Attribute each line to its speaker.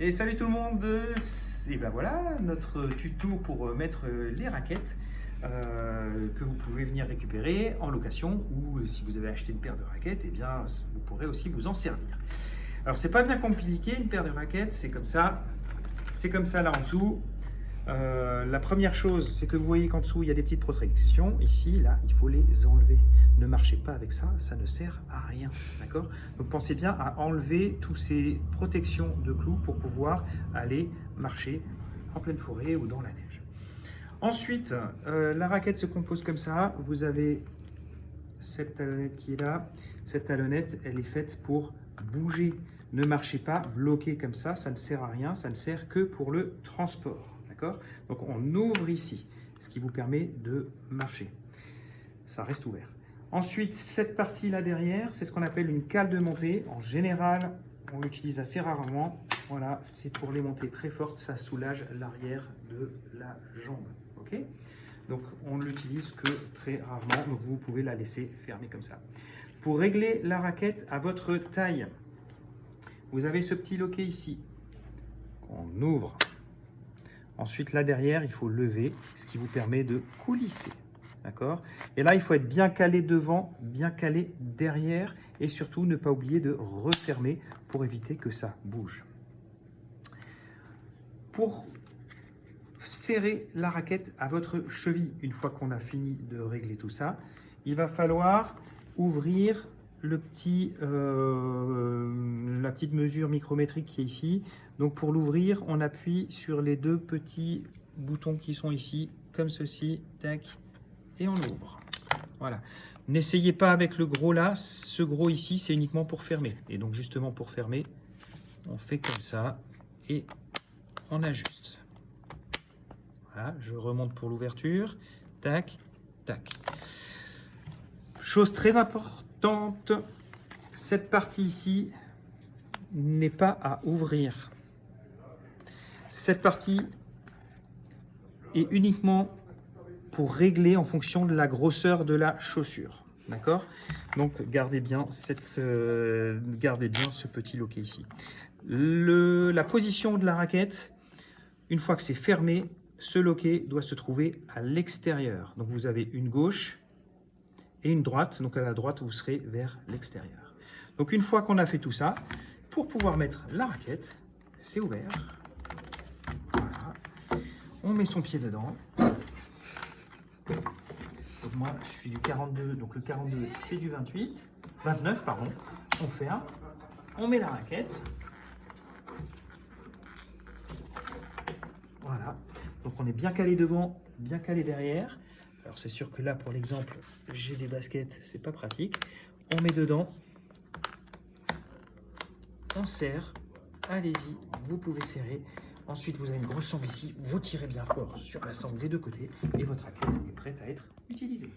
Speaker 1: Et salut tout le monde, et ben voilà notre tuto pour mettre les raquettes que vous pouvez venir récupérer en location, ou si vous avez acheté une paire de raquettes, et bien vous pourrez aussi vous en servir. Alors c'est pas bien compliqué, une paire de raquettes, c'est comme ça là en dessous. La première chose, c'est que vous voyez qu'en dessous il y a des petites protections. Ici, là, il faut les enlever. Ne marchez pas avec ça, ça ne sert à rien. D'accord? Donc pensez bien à enlever toutes ces protections de clous pour pouvoir aller marcher en pleine forêt ou dans la neige. Ensuite, la raquette se compose comme ça. Vous avez cette talonnette qui est là. Cette talonnette, elle est faite pour bouger. Ne marchez pas bloqué comme ça ne sert à rien, ça ne sert que pour le transport. Donc on ouvre ici, ce qui vous permet de marcher. Ça reste ouvert. Ensuite, cette partie là derrière, c'est ce qu'on appelle une cale de montée. En général, on l'utilise assez rarement. Voilà, c'est pour les montées très fortes, ça soulage l'arrière de la jambe. Ok? Donc on ne l'utilise que très rarement, donc vous pouvez la laisser fermer comme ça. Pour régler la raquette à votre taille, vous avez ce petit loquet ici qu'on ouvre. Ensuite, là derrière, il faut lever, ce qui vous permet de coulisser. D'accord? Et là, il faut être bien calé devant, bien calé derrière, et surtout ne pas oublier de refermer pour éviter que ça bouge. Pour serrer la raquette à votre cheville, une fois qu'on a fini de régler tout ça, il va falloir ouvrir la petite mesure micrométrique qui est ici. Donc pour l'ouvrir, on appuie sur les deux petits boutons qui sont ici, comme ceci, tac, et on ouvre. Voilà. N'essayez pas avec le gros là, ce gros ici, c'est uniquement pour fermer. Et donc justement pour fermer, on fait comme ça et on ajuste. Voilà, je remonte pour l'ouverture, tac, tac. Chose très importante, cette partie ici n'est pas à ouvrir. Cette partie est uniquement pour régler en fonction de la grosseur de la chaussure. D'accord? Donc gardez bien ce petit loquet ici. La position de la raquette, une fois que c'est fermé, ce loquet doit se trouver à l'extérieur. Donc vous avez une gauche et une droite. Donc à la droite, vous serez vers l'extérieur. Donc une fois qu'on a fait tout ça, pour pouvoir mettre la raquette, c'est ouvert. Voilà. On met son pied dedans. Donc moi, je suis du 42. Donc le 42, c'est du 29, pardon. On ferme. On met la raquette. Voilà. Donc on est bien calé devant, bien calé derrière. Alors c'est sûr que là, pour l'exemple, j'ai des baskets, c'est pas pratique. On met dedans. On serre. Allez-y, vous pouvez serrer. Ensuite, vous avez une grosse sangle ici. Vous tirez bien fort sur la sangle des deux côtés et votre raquette est prête à être utilisée.